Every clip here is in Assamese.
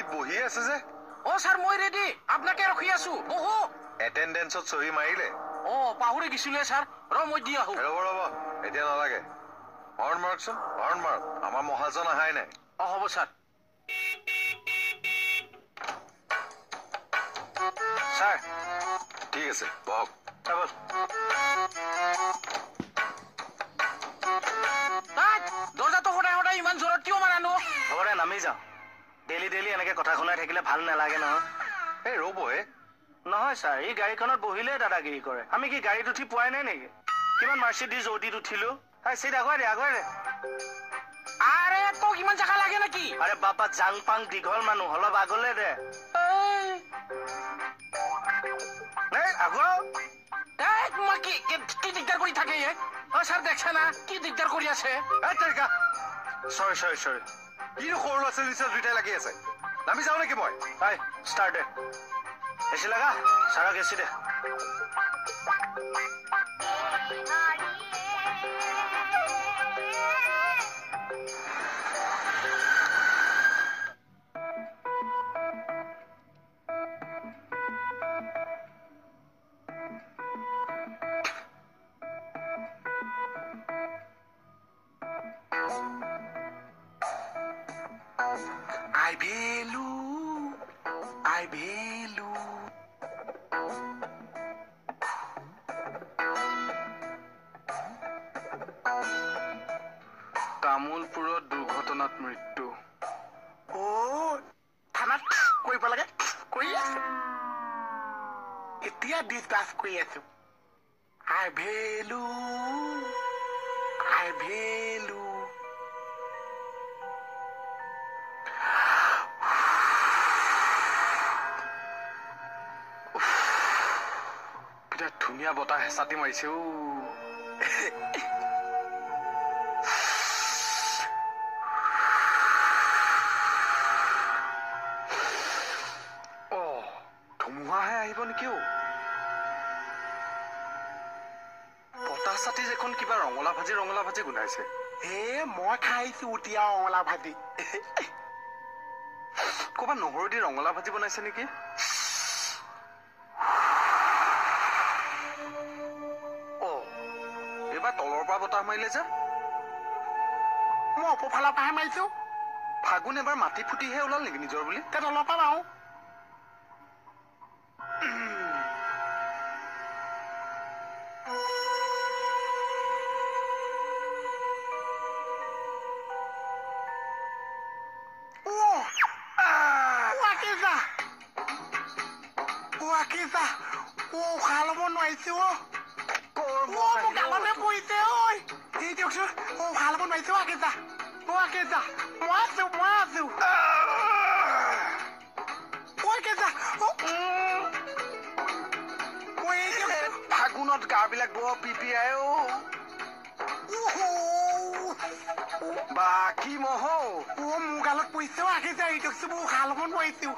গাড়ীত বহি আছে যে ও স্যাৰ মই ৰেডি আপনাকে ৰখি আছো বহু এটেন্ডেন্সত সহি মাৰিলে পাহৰি গিছিলে স্যাৰ ৰ মই দি আহো ৰ'ব এতিয়া নালাগে হৰ্ণ মাৰকচোন হৰ্ণ মাৰক আমাৰ মহাজন আহাই নাই হ'ব স্যাৰ স্যাৰ ঠিক আছে বহক দৰজা তো সদায় সদায় ইমান জোৰত কিয় মাৰানো হ'ব দে নামি যাওঁ ডেইলি এনেকে কথা শুনাই থাকিলে ভাল নালাগে নহয় এই ৰ'ব নহয় ছাৰ এই গাড়ীখনত বহিলে দাদাগিৰি কৰে আমি কি গাড়ীত উঠি পোৱাই নাই নেকি কিমান মাৰ্চিডিজ অডিত উঠিলো চিট আগুৱাই দে আৰে তোক ইমান জাগা লাগে নাকি আৰে বাপা জাং পাং দীঘল মানুহ অলপ আগলে দে কি দিগদাৰ কৰি থাকে স্যাৰ দেখছে না কি দিগদাৰ কৰি আছে চৰি কিনো সৰু ল'ৰা ছোৱালী নিচিনা দুইটাই লাগি আছে নামি যাওঁ নেকি মই ষ্টাৰ্ট দে এচি লাগা ছাৰক এচি দে I velu. তামোলপুৰত দুৰ্ঘটনাত মৃত্যু থানাত কৰিব লাগে কৰি আছো এতিয়া ডিছকাছ কৰি আছো I velu. ধুনীয়া বতাহ হেঁচাতি মাৰিছে ধুমুহাহে আহিব নেকি বতাহ চাতি যেখন কিবা ৰঙলা ভাজি গোন্ধাইছে মই খাইছো এতিয়া ৰঙলা ভাজি ক'ৰবাত নহৰু দি ৰঙলা ভাজি বনাইছে নেকি তলৰ পৰা বতাহ মাৰিলে যে মই অপফালৰ পৰাহে মাৰিছো ফাগুন এবাৰ মাটি ফুটিহে ওলাল নেকি নিজৰ বুলি তলৰ পৰা মাৰো উশাহ ল'ব নোৱাৰিছো গালতে পৰিছে দিয়কচোন উশাহ ল'ব নোৱাৰিছো আকেজা মই আছো ফাগুনত গা বিলাক বৰ পিপিয়াই বা কি মহ মোৰ গালত পৰিছে আকেজা দিয়কচোন মই উশাহ ল'ব নোৱাৰিছো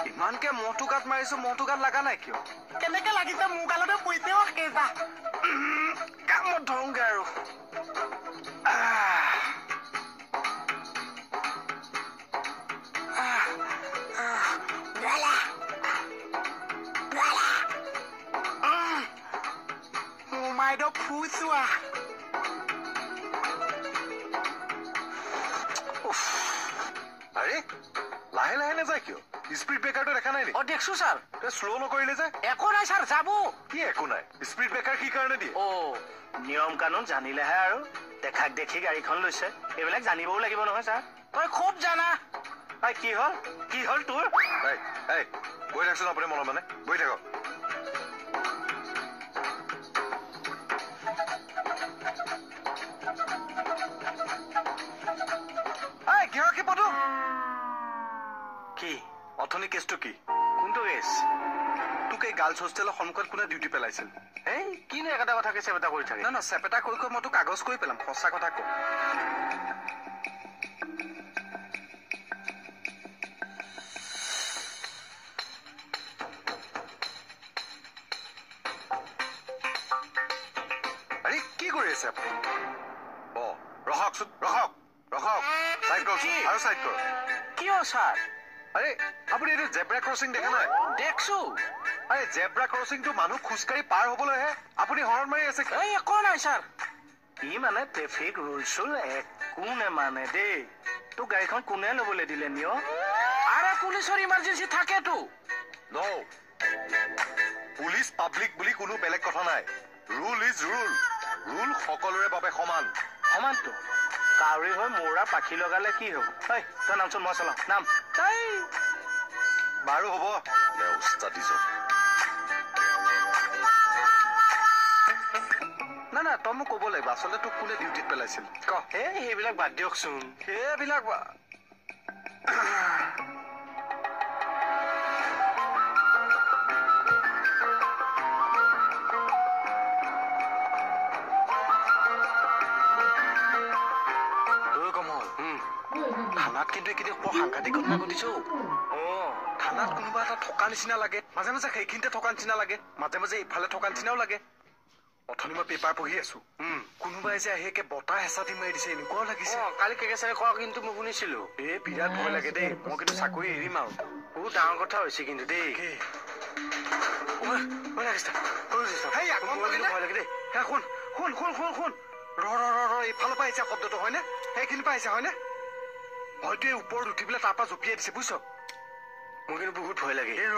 ইমানকে মহটো গাত মাৰিছো মহটো গাত লগা নাই কিয় কেনেকে লাগিছে মোৰ গালতে পৰিছে আকেজা কামত ধৰোগে আৰু মোৰ মাইদক ফুচোৱা আৰে লাহে নাযায় কিয় স্পীড ব্ৰেকাৰটো দেখা নাই নেকি দেখছো স্যাৰ শ্ল' নকৰিলে যে একো নাই স্যাৰ যাব কি একো নাই স্পীড ব্ৰেকাৰ কি কাৰণে দিয়ে নিয়ম কানুন জানিলেহে আৰু দেখাক দেখি গাড়ীখন লৈছে এইবিলাক জানিবও লাগিব নহয় ছাৰ তই খুব জানা কি হ'ল তোৰ বহি থাকচোন আপুনি মনে মানে বহি থাকক কিহৰ পদু কি অথনি কেছটো কি কোনটো কেছ তোক এই গাৰ্লছ হোষ্টেলৰ সন্মুখত কোনে ডিউটি পেলাইছিল কিনো একেটা কথাকে চেপেটা কৰি থাকে না চেপেটা কৈ মই তোক কাগজ কৰি পেলাম সঁচা কথা কওঁ আৰে কি কৰি আছে আপুনি ৰখকচোন ৰখক চাইড কৰকচোন আৰু চাইড কৰক কিয় ছাৰ আৰে আপুনি এইটো জেব্ৰা ক্ৰচিং দেখা নাই দেখছো আৰে জেব্ৰা ক্ৰচিংটো মানুহ খোজকাঢ়ি পাৰ হ'বলৈহে আপুনি হৰ্ণ মাৰি আছে এই একো নাই ছাৰ ই মানে ট্ৰেফিক ৰুলছ একো নেমানে দেই তোক গাড়ীখন কোনে ল'বলৈ দিলে নিয় আৰে পুলিচৰ ইমাৰ্জেঞ্চি থাকেতো ন পুলিচ পাব্লিক বুলি কোনো বেলেগ কথা নাই ৰুল ইজ ৰুল ৰুল সকলোৰে বাবে সমান সমানটো কাউৰী হৈ মৌৰা পাখি লগালে কি হ'ব ঐ তই নামচোন মই চলাম নাম বাৰু হ'ব উস্তাদিছ না তই মোক ক'ব লাগিব আচলতে তোক কোনে ডিউটিত পেলাইছিল ক সেইবিলাক বাদ দিয়কচোন সেইবিলাক থানাত কিন্তু এইকেইদিন বৰ সাংঘাতিক ঘটনা ঘটিছো থানাত কোনোবা এটা থকা নিচিনা লাগে মাজে মাজে সেইখিনিতে থকা নিচিনা লাগে মাজে মাজে ইফালে থকা নিচিনাও লাগে অথনি মই পেপাৰ পঢ়ি আছো কোনোবাই যে আহি একে বতাহ হেঁচা দি মাৰি দিছে এনেকুৱাও লাগিছে কালি কেকেচাৰে কোৱা কিন্তু মই শুনিছিলো বিৰাট ভয় লাগে দেই মই কিন্তু চাকৰি এৰিম আৰু বহুত ডাঙৰ কথা হৈছে কিন্তু দেই ইফালৰ পৰা আহিছে শব্দটো হয়নে সেইখিনি পৰা আহিছে হয়নে হয়তো এই ওপৰত উঠি পেলাই তাৰ পৰা জঁপিয়াই দিছে বুজিছ মোৰ কিন্তু বহুত ভয় লাগে এই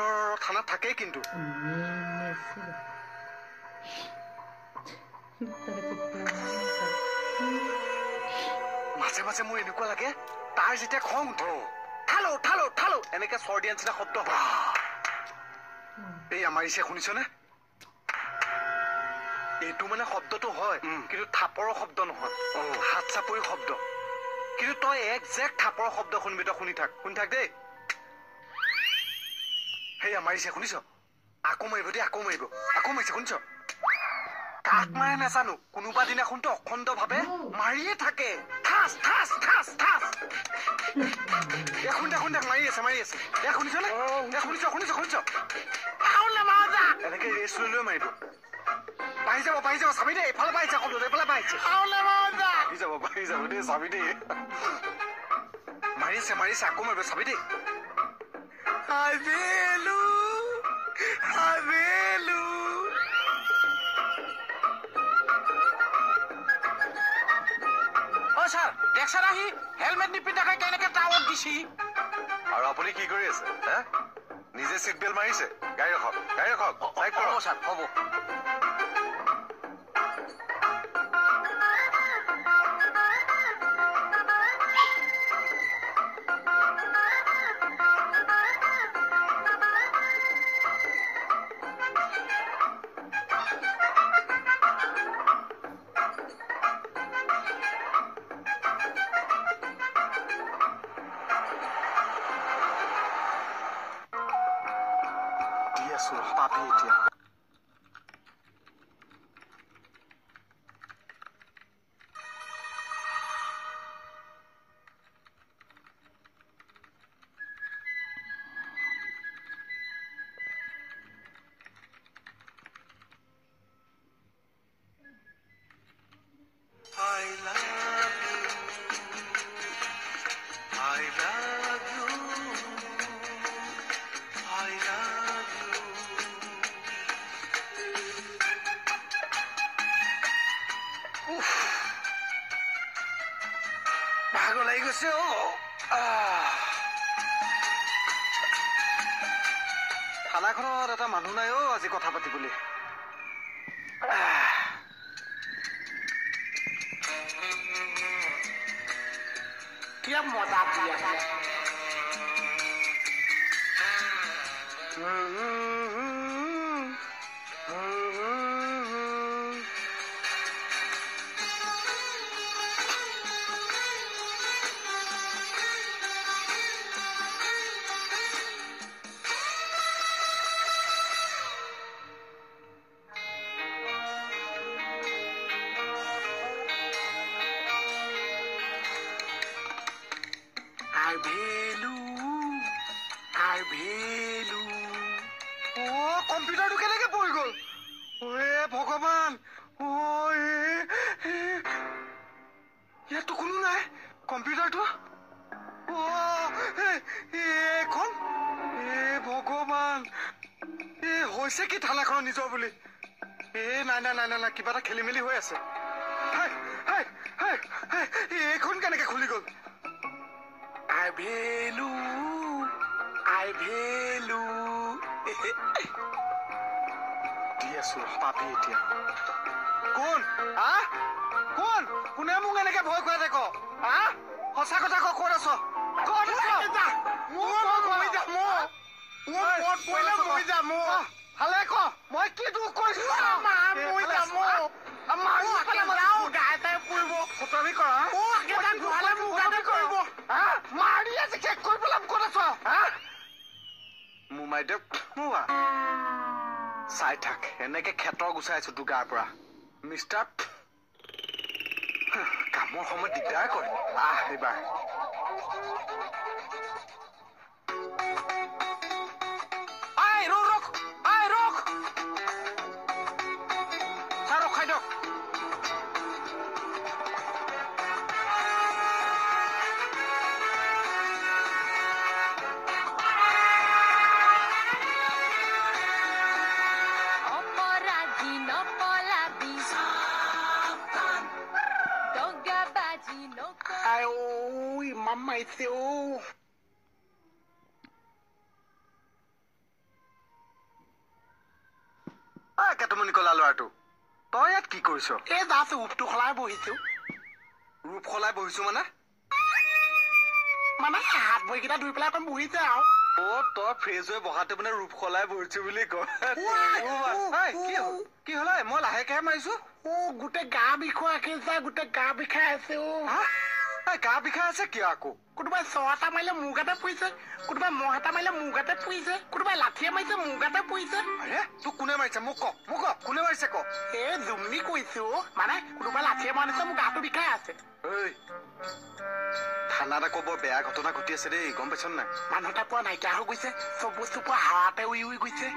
থানাত থাকেই কিন্তু মাজে মাজে মোৰ এনেকুৱা লাগে তাৰ যেতিয়া খং উঠে ঠালো এনেকে চৰ দিয়া নিচিনা শব্দ হয় এই আমাৰ ইছে শুনিছনে এইটো মানে শব্দটো হয় কিন্তু থাপৰৰ শব্দ নহয় হাত চাপৰি শব্দ কিন্তু তই একজেক্ট থাপৰৰ শব্দ শুনিবি তই শুনি থাক দেই সেই আমাৰ ইছে শুনিছ আকৌ মাৰিব দেই আকৌ মাৰিছে শুনিছ কাক মাৰে নাজানো কোনোবা দিনাখনতো অখণ্ড ভাৱে মাৰিয়ে থাকে ঠাচ শুন মাৰি আছে শুনিছনে শুনিছ এনেকে ৰেষ্ট লৈ মাৰিব পাই যাব চাবি দেই এইফালে পাইছে শব্দটো এইফালে পাইছে পাই যাব দেই চাবি দেই মাৰিছে আকৌ মাৰিব চাবি দেই ছাৰ দেখছাৰ আহি হেলমেট নিপিন্ধাকৈ কেনেকে টাৱাৰত দিছি আৰু আপুনি কি কৰি আছে নিজে চিট বেল্ট মাৰিছে গাড়ী ৰখক চাইড কৰক ছাৰ হ'ব পাবি এতিয়া ভাগৰ লাগি গৈছে থানাখনত এটা মানুহ নাই আজি কথা পাতিবলৈ কিয় মজা দিয়া কম্পিউটাৰটো কেনেকে পৰি গ'ল ভগৱান ইয়াতো কোনো নাই কম্পিউটাৰটো এইখন ভগৱান হৈছে কি থানাখনৰ নিজৰ বুলি নাই নাই নাই নাই নাই কিবা এটা খেলি মেলি হৈ আছে এইখন কেনেকে খুলি গ'ল আই ভেলু দি আছো পাপি এতিয়া কোন কোন কোনে মোক এনেকে ভয় খুৱাই থাক সঁচা কথা ক ক'ত আছ ভালে ক মই কি দুখ কৰিছো মাৰি আছে শেষ কৰি পেলাম ক'ত আছ মোৰ মাইদেউ চাই থাক এনেকে ক্ষেত্ৰ গুচাইছো তোৰ গাৰ পৰা মিষ্টাৰ কামৰ সময়ত দিগদাৰ কৰে এইবাৰ ৰখাই দিয়ক Mamma esse কেটমনি কলা ল'ৰাটো তই ইয়াত কি কৰিছ এই দাস ৰূপটো সলাই বহিছো ৰূপ সলাই বহিছো মানে হাত ভৰিকেইটা ধুই পেলাই অকণ বহিছে আৰু তই ফ্ৰেছ হৈ বহাতে মানে ৰূপ সলাই বহিছো বুলি কয় কি হল মই লাহেকেহে মাৰিছো গোটেই গা বিষয় আছে গোটেই গা বিষাই আছে গা বিষাই আছে কিয় আকৌ কোনোবাই চটা মাৰিলে মোৰ গাতে পৰিছে কোনোবাই মহ এটা মাৰিলে মোৰ গাতে পৰিছে কোনোবাই লাঠিয়ে মাৰিছে মোৰ গাতে পৰিছে তোক কোনে মাৰিছে মোক ক কোনে মাৰিছে ক জুমনি কৈছো মানে কোনোবাই লাঠিয়ে মাৰিছে মোৰ গাটো বিষাই আছে থানাত আকৌ বৰ বেয়া ঘটনা ঘটি আছে দেই গম পাইছ নাই মানুহ এটা পোৱা নাইকিয়া হৈ গৈছে চব বস্তু পোৱা হাৱাতে উই উই গৈছে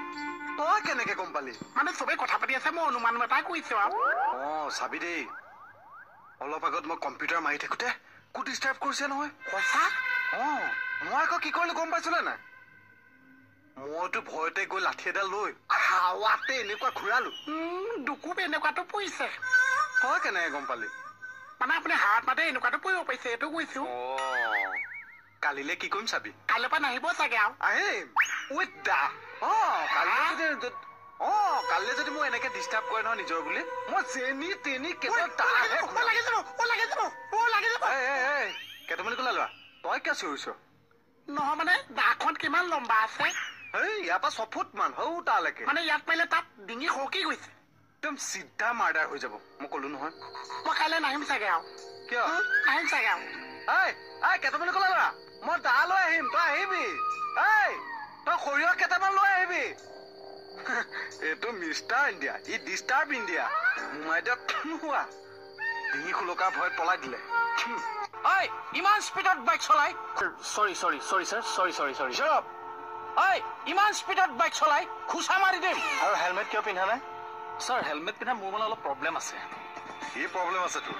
তই কেনেকে গম পালি মানে চবেই কথা পাতি আছে মই অনুমান এটাই কৰিছো আৰু চাবি দেই অলপ আগত মই কম্পিউটাৰ মাৰি থাকোতে কোট ডিষ্টাৰ্ব কৰিছে নহয় সঁচা মই আকৌ কি কৰিলো গম পাইছো নাই মইতো ভয়তে গৈ লাঠি এডাল লৈ হাৱাতে এনেকুৱা ঘূৰালো দুকুপ এনেকুৱাটো পৰিছে তই কেনেকে গম পালি মানে আপুনি হাত মাতে এনেকুৱাটো পৰিব পাৰিছে এইটো কৈছো কালিলে কি কৰিম চাবি কাইলৈ পৰা নাহিব চাগে আৰু আহিম কালিলে যদি মই এনেকে ডিষ্টাৰ্ব কৰে নহয় নিজৰ বুলি মই যেনি তেনি কেইটামানি কলা লোৱা তই কিয় চিঞৰিছ নহয় মানে দাখন কিমান লম্বা আছে ইয়াৰ পৰা 6 ফুট মান হৌ তালৈকে মানে ইয়াত পাৰিলে তাত ডিঙি সৰকি গৈছে একদম চিধা মাৰ্ডাৰ হৈ যাব মই কলো নহয় মই কাইলৈ নাহিম চাগে আৰু কিয় নাহিম চাগে আৰু কেইটামানি কলা লোৱা মই দা লৈ আহিম তই আহিবি তই সৰিয়হ কেইটামান লৈ আহিবি এইটো মিষ্টাৰ ইণ্ডিয়া ই ডিষ্টাৰ্ব ইণ্ডিয়া মোমাইদেউ হোৱা ডিঙি খুলকাৰ ভয়ত পলাই দিলে ইমান স্পীডত বাইক চলাই চৰি ইমান স্পীডত বাইক চলাই খুচা মাৰি দিম আৰু হেলমেট কিয় পিন্ধা নাই ছাৰ হেলমেট পিন্ধা মোৰ মানে অলপ প্ৰব্লেম আছে কি প্ৰব্লেম আছে তোৰ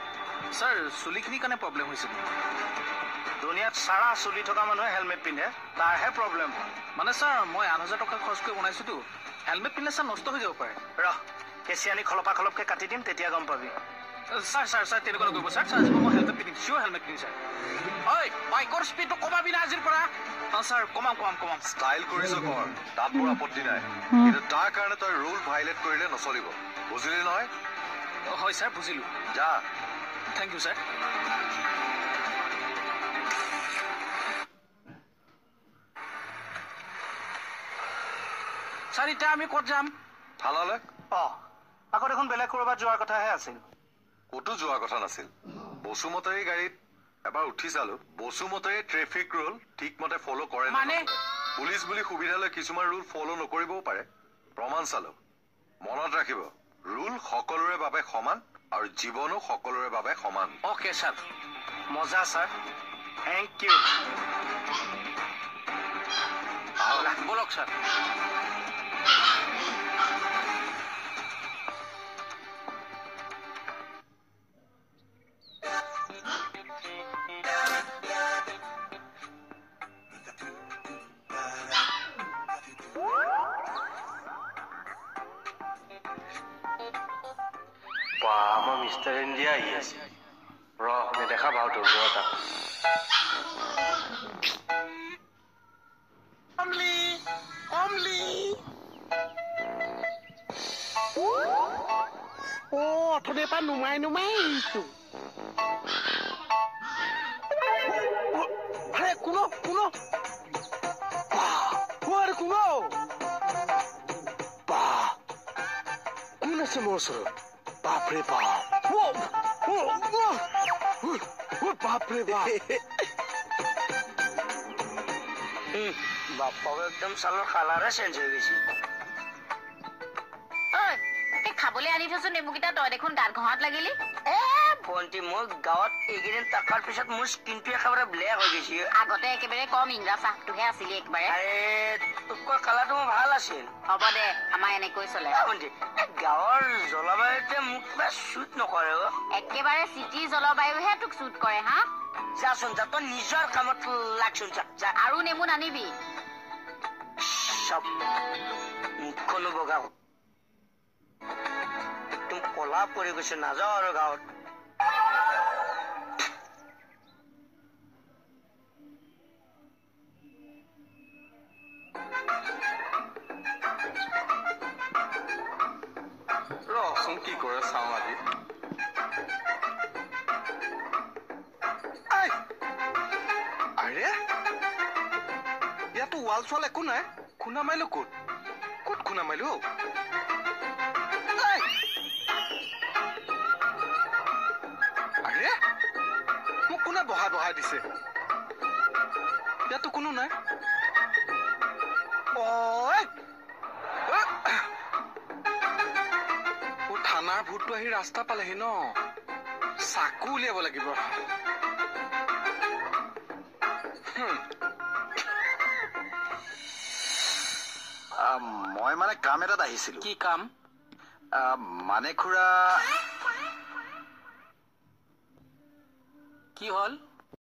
ছাৰ চুলিখিনিৰ কাৰণে প্ৰব্লেম হৈছে দুনিয়াত চাৰা চুলি থকা মানুহে হেলমেট পিন্ধে তাৰহে প্ৰব্লেম হয় মানে ছাৰ মই 8,000 টকা খৰচ কৰি বনাইছোতো হেলমেট পিন্ধলে ছাৰ নষ্ট হৈ যাব পাৰে কেঁচি আনি খলপকে কাটি দিম তেতিয়া গম পাবি ছাৰ তেনেকুৱা নকৰিব ছাৰ মই হেলমেট পিন্ধিম চিয়ৰ হেলমেট পিন্ধিম ছাৰ বাইকৰ স্পীডটো কমাবি না আজিৰ পৰা ছাৰ কমাম ষ্টাইল কৰিছ কৰ তাত মোৰ আপত্তি নাই কিন্তু তাৰ কাৰণে তই ৰুল ভাইলেট কৰিলে নচলিব বুজিলি নহয় হয় ছাৰ বুজিলো যা থেংক ইউ ছাৰ ছাৰ এতিয়া আমি ক'ত যাম থানালৈ আকৌ দেখোন বেলেগ ক'ৰবাত যোৱাৰ কথাহে আছিল ক'তো যোৱাৰ কথা নাছিল বসুমতাৰী গাড়ীত এবাৰ উঠি চালো বসুমতাৰী ট্ৰেফিক ৰুল ঠিকমতে ফ'ল' কৰে মানে পুলিচ বুলি সুবিধা লৈ কিছুমান ৰুল ফ'ল' নকৰিবও পাৰে প্ৰমাণ চালো মনত ৰাখিব ৰুল সকলোৰে বাবে সমান আৰু জীৱনো সকলোৰে বাবে সমান অ'কে ছাৰ মজা ছাৰ থেংক ইউ বলক ছাৰ বা আমাৰ মিষ্টাৰ ইণ্ডিয়া আহি আছে ৰ নেদেখা ভাওটো এটা কমলি কমলি অথনিৰ পৰা নুমাই আহিছো কোন কোন কোন কোন আছে মোৰ ওচৰত বাপৰে বাপ বাপৰে বাপ বাপ্পাও একদম চালৰ কালাৰে চেঞ্জ হৈ গৈছে খাবলৈ আনি থৈছো নেমুকেইটা তই দেখোন গাত ঘঁহাত লাগিলি ভণ্টি মই গাঁৱত এইকেইদিন থকাৰ পিছত মোৰ স্কিনটো একেবাৰে ব্লেক হৈ গৈছে আগতে একেবাৰে কম ইংৰাজ চাহটোহে আছিলি একবাৰে তোৰ কালাৰটো মোৰ ভাল আছিল হ'ব দে আমাৰ এনেকৈ চলে ভণ্টি গাঁৱৰ জলবায়ুটোৱে মোক কিবা শ্বুট নকৰে একেবাৰে চিটিৰ জলবায়ুহে তোক শ্বুট কৰে হা যাচোন যা তই নিজৰ কামত লাগচোন যা আৰু নেমু নানিবি চব মুখখনো বগা একদম কলা পৰি গৈছে নাযাওঁ আৰু গাঁৱত ৰচোন কি কৰে চাওঁ আজি আৰে ইয়াতো ৱাল চোৱাল একো নাই খুন্দা মাৰিলো ক'ত খুন্দা মাৰিলো আৰে মোক কোনে বহাই দিছে ইয়াতো কোনো নাই থানাৰ ভূতটো আহি ৰাস্তা পালেহি ন চাকু উলিয়াব লাগিব মই মানে কাম এটাত আহিছিলো কি কাম মানে খুৰা কি হ'ল